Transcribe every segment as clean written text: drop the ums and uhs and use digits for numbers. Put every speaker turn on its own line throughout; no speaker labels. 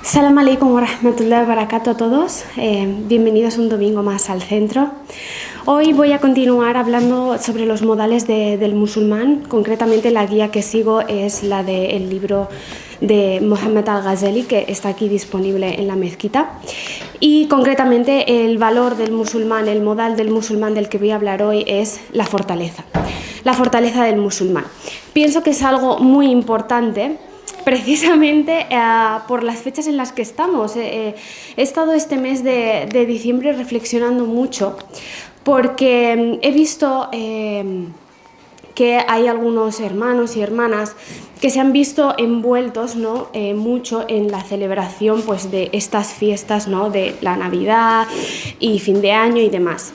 Salam alaikum wa rahmatullahi wa barakatuh a todos. Bienvenidos un domingo más al centro. Hoy voy a continuar hablando sobre los modales del musulmán. Concretamente la guía que sigo es la del libro de Mohammed Al-Ghazali, que está aquí disponible en la mezquita. Y concretamente el valor del musulmán, el modal del musulmán del que voy a hablar hoy es la fortaleza del musulmán. Pienso que es algo muy importante, precisamente por las fechas en las que estamos. He estado este mes de diciembre reflexionando mucho porque he visto que hay algunos hermanos y hermanas que se han visto envueltos, ¿no? Mucho en la celebración, pues, de estas fiestas, ¿no? De la Navidad y fin de año y demás.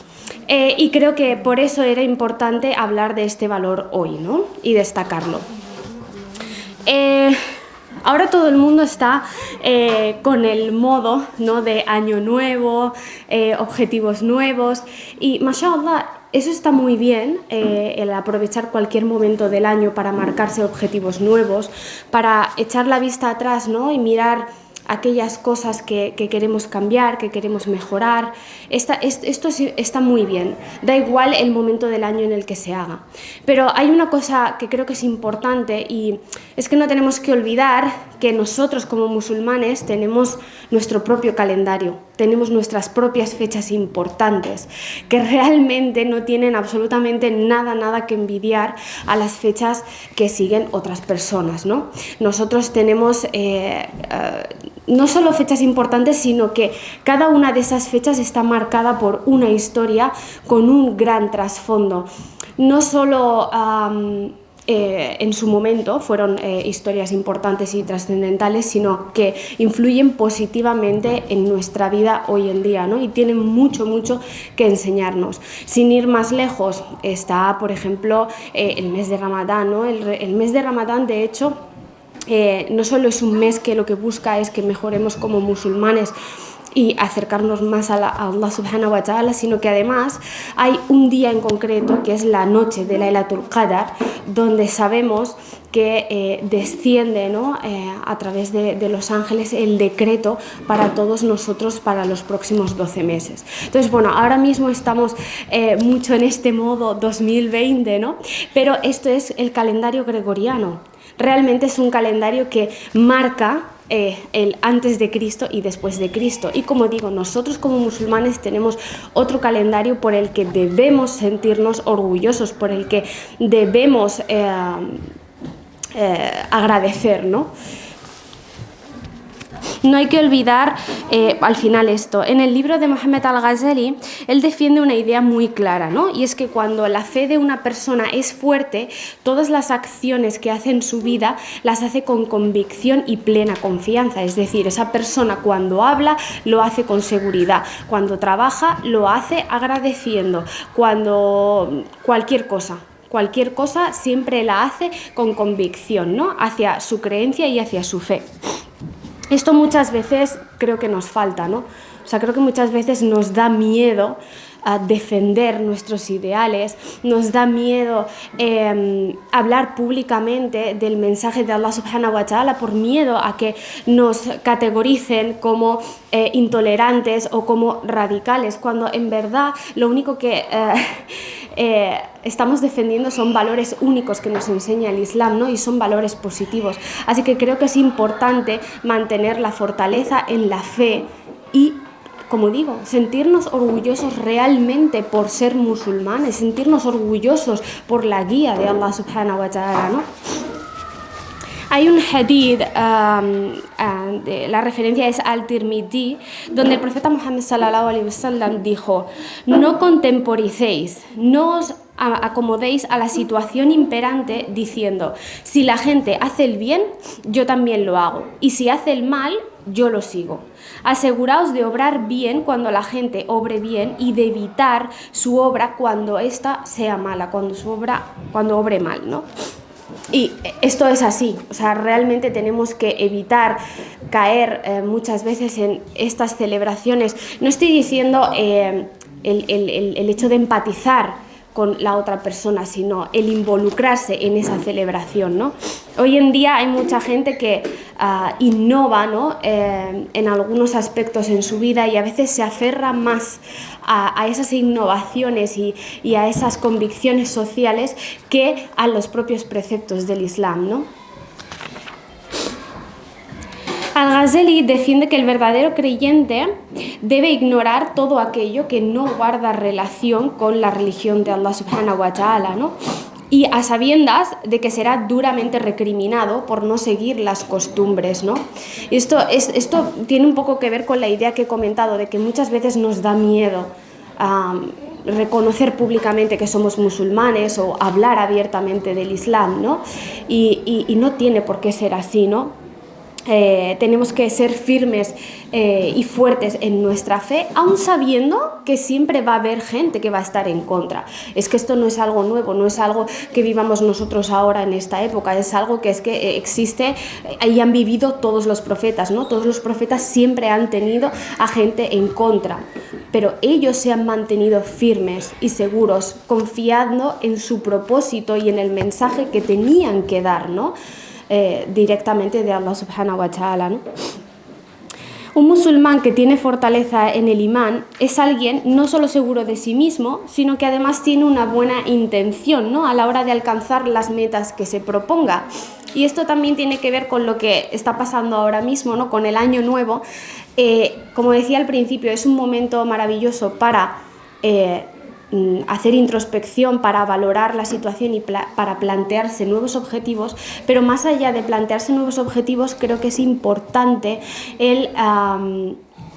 Y creo que por eso era importante hablar de este valor hoy, ¿no? Y destacarlo. Ahora todo el mundo está con el modo, ¿no? De año nuevo, objetivos nuevos y mashallah, eso está muy bien, el aprovechar cualquier momento del año para marcarse objetivos nuevos, para echar la vista atrás, ¿no? Y mirar aquellas cosas que queremos cambiar, que queremos mejorar. Esto está muy bien, da igual el momento del año en el que se haga. Pero hay una cosa que creo que es importante y es que no tenemos que olvidar que nosotros como musulmanes tenemos nuestro propio calendario, tenemos nuestras propias fechas importantes que realmente no tienen absolutamente nada que envidiar a las fechas que siguen otras personas, ¿no? Nosotros tenemos no solo fechas importantes, sino que cada una de esas fechas está marcada por una historia con un gran trasfondo. No solo en su momento fueron historias importantes y trascendentales, sino que influyen positivamente en nuestra vida hoy en día, ¿no? Y tienen mucho que enseñarnos. Sin ir más lejos, está, por ejemplo, el mes de Ramadán, ¿no? El mes de Ramadán, de hecho, no solo es un mes que lo que busca es que mejoremos como musulmanes y acercarnos más a Allah subhanahu wa ta'ala, sino que además hay un día en concreto que es la noche de Laylatul Qadr, donde sabemos que desciende, ¿no? A través de los ángeles el decreto para todos nosotros para los próximos 12 meses. Entonces, bueno, ahora mismo estamos mucho en este modo 2020, ¿no? Pero esto es el calendario gregoriano. Realmente es un calendario que marca el antes de Cristo y después de Cristo. Y como digo, nosotros como musulmanes tenemos otro calendario por el que debemos sentirnos orgullosos, por el que debemos agradecer, ¿no? No hay que olvidar al final esto. En el libro de Mohammed Al-Ghazali, él defiende una idea muy clara, ¿no? Y es que cuando la fe de una persona es fuerte, todas las acciones que hace en su vida las hace con convicción y plena confianza. Es decir, esa persona cuando habla lo hace con seguridad, cuando trabaja lo hace agradeciendo, cuando cualquier cosa siempre la hace con convicción, ¿no? Hacia su creencia y hacia su fe. Esto muchas veces creo que nos falta, ¿no? O sea, creo que muchas veces nos da miedo a defender nuestros ideales, nos da miedo hablar públicamente del mensaje de Allah subhanahu wa ta'ala por miedo a que nos categoricen como intolerantes o como radicales, cuando en verdad lo único que estamos defendiendo son valores únicos que nos enseña el Islam, ¿no? Y son valores positivos. Así que creo que es importante mantener la fortaleza en la fe y, como digo, sentirnos orgullosos realmente por ser musulmanes, sentirnos orgullosos por la guía de Allah subhanahu wa ta'ala, ¿no? Hay un hadith, la referencia es al-Tirmidhi, donde el profeta Muhammad sallallahu alaihi wasallam dijo: no contemporicéis, no os acomodéis a la situación imperante diciendo: si la gente hace el bien, yo también lo hago, y si hace el mal, yo lo sigo. Aseguraos de obrar bien cuando la gente obre bien y de evitar su obra cuando ésta sea mala, cuando obre mal, ¿no? Y esto es así, o sea, realmente tenemos que evitar caer muchas veces en estas celebraciones. No estoy diciendo el hecho de empatizar con la otra persona, sino el involucrarse en esa celebración, ¿no? Hoy en día hay mucha gente que innova, ¿no? En algunos aspectos en su vida y a veces se aferra más a esas innovaciones y a esas convicciones sociales que a los propios preceptos del Islam, ¿no? Al-Ghazali defiende que el verdadero creyente debe ignorar todo aquello que no guarda relación con la religión de Allah subhanahu wa ta'ala, ¿no? Y a sabiendas de que será duramente recriminado por no seguir las costumbres, ¿no? Esto tiene un poco que ver con la idea que he comentado de que muchas veces nos da miedo reconocer públicamente que somos musulmanes o hablar abiertamente del Islam, ¿no? Y no tiene por qué ser así, ¿no? Tenemos que ser firmes y fuertes en nuestra fe, aun sabiendo que siempre va a haber gente que va a estar en contra. Es que esto no es algo nuevo, no es algo que vivamos nosotros ahora en esta época, es algo que existe y han vivido todos los profetas, ¿no? Todos los profetas siempre han tenido a gente en contra, pero ellos se han mantenido firmes y seguros, confiando en su propósito y en el mensaje que tenían que dar, ¿no? Directamente de Allah subhanahu wa ta'ala, ¿no? Un musulmán que tiene fortaleza en el imán es alguien no solo seguro de sí mismo, sino que además tiene una buena intención, ¿no? A la hora de alcanzar las metas que se proponga. Y esto también tiene que ver con lo que está pasando ahora mismo, ¿no? Con el año nuevo. Como decía al principio, es un momento maravilloso para hacer introspección, para valorar la situación y para plantearse nuevos objetivos, pero más allá de plantearse nuevos objetivos, creo que es importante el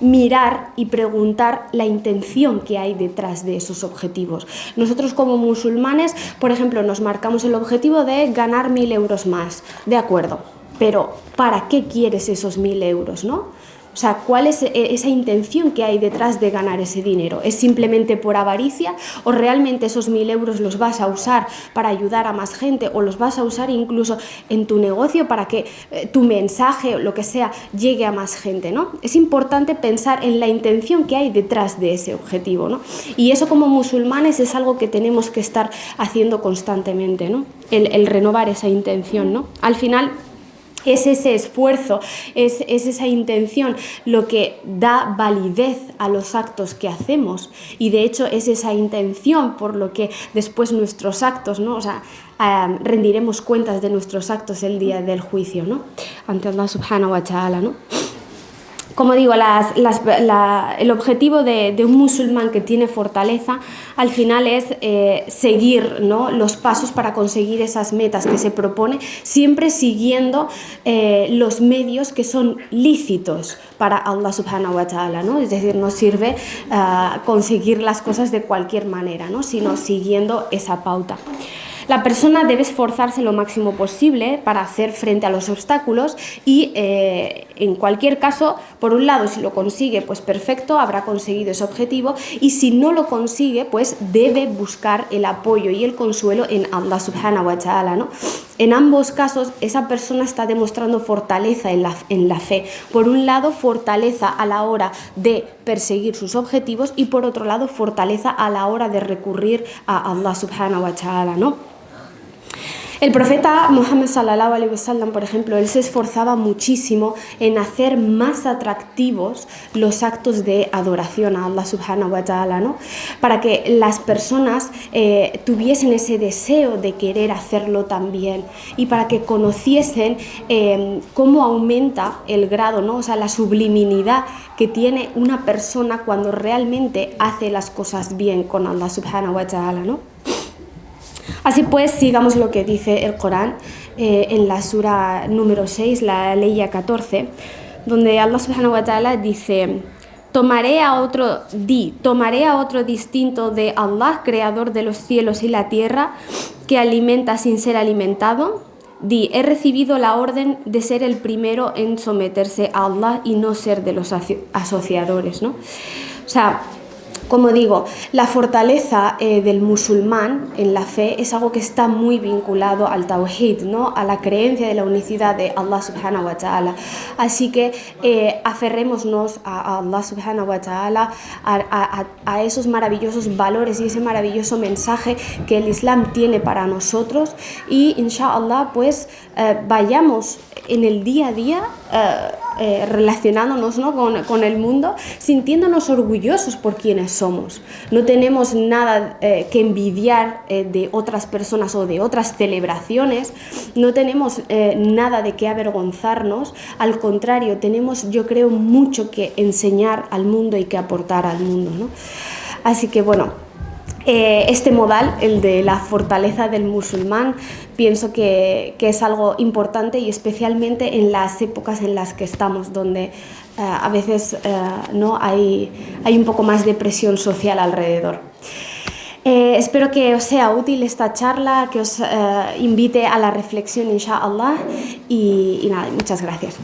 mirar y preguntar la intención que hay detrás de esos objetivos. Nosotros como musulmanes, por ejemplo, nos marcamos el objetivo de ganar 1.000 euros más, de acuerdo, pero ¿para qué quieres esos 1.000 euros, no? O sea, ¿cuál es esa intención que hay detrás de ganar ese dinero? ¿Es simplemente por avaricia o realmente esos 1.000 euros los vas a usar para ayudar a más gente o los vas a usar incluso en tu negocio para que tu mensaje o lo que sea llegue a más gente, ¿no? Es importante pensar en la intención que hay detrás de ese objetivo, ¿no? Y eso como musulmanes es algo que tenemos que estar haciendo constantemente, ¿no? El renovar esa intención, ¿no? Al final es ese esfuerzo, es esa intención lo que da validez a los actos que hacemos y de hecho es esa intención por lo que después nuestros actos, ¿no? O sea, rendiremos cuentas de nuestros actos el día del juicio, ¿no? Ante Allah subhanahu wa ta'ala, ¿no? Como digo, el objetivo de un musulmán que tiene fortaleza al final es seguir, ¿no? Los pasos para conseguir esas metas que se propone, siempre siguiendo los medios que son lícitos para Allah subhanahu wa ta'ala, ¿no? Es decir, no sirve conseguir las cosas de cualquier manera, ¿no? Sino siguiendo esa pauta. La persona debe esforzarse lo máximo posible para hacer frente a los obstáculos y en cualquier caso, por un lado, si lo consigue, pues perfecto, habrá conseguido ese objetivo y si no lo consigue, pues debe buscar el apoyo y el consuelo en Allah subhanahu wa ta'ala, ¿no? En ambos casos, esa persona está demostrando fortaleza en la fe. Por un lado, fortaleza a la hora de perseguir sus objetivos y por otro lado, fortaleza a la hora de recurrir a Allah subhanahu wa ta'ala, ¿no? El profeta Muhammad sallallahu alaihi wasallam, por ejemplo, él se esforzaba muchísimo en hacer más atractivos los actos de adoración a Allah subhanahu wa ta'ala, ¿no? Para que las personas tuviesen ese deseo de querer hacerlo también y para que conociesen cómo aumenta el grado, ¿no? O sea, la subliminidad que tiene una persona cuando realmente hace las cosas bien con Allah subhanahu wa ta'ala, ¿no? Así pues, sigamos lo que dice el Corán en la sura número 6, la leya 14, donde Allah subhanahu wa ta'ala dice: tomaré a otro distinto de Allah, creador de los cielos y la tierra, que alimenta sin ser alimentado. He recibido la orden de ser el primero en someterse a Allah y no ser de los asociadores, ¿no? O sea, Como digo, la fortaleza del musulmán en la fe es algo que está muy vinculado al tawhid, ¿no? A la creencia de la unicidad de Allah subhanahu wa ta'ala. Así que aferrémonos a Allah subhanahu wa ta'ala, a esos maravillosos valores y ese maravilloso mensaje que el Islam tiene para nosotros, y inshallah pues vayamos en el día a día relacionándonos, ¿no? con el mundo, sintiéndonos orgullosos por quienes somos. No tenemos nada que envidiar de otras personas o de otras celebraciones, no tenemos nada de qué avergonzarnos, al contrario, tenemos, yo creo, mucho que enseñar al mundo y que aportar al mundo, ¿no? Así que bueno, este modal, el de la fortaleza del musulmán, pienso que es algo importante, y especialmente en las épocas en las que estamos, donde a veces no hay un poco más de presión social alrededor. Espero que os sea útil esta charla, que os invite a la reflexión, inshallah, y nada, muchas gracias.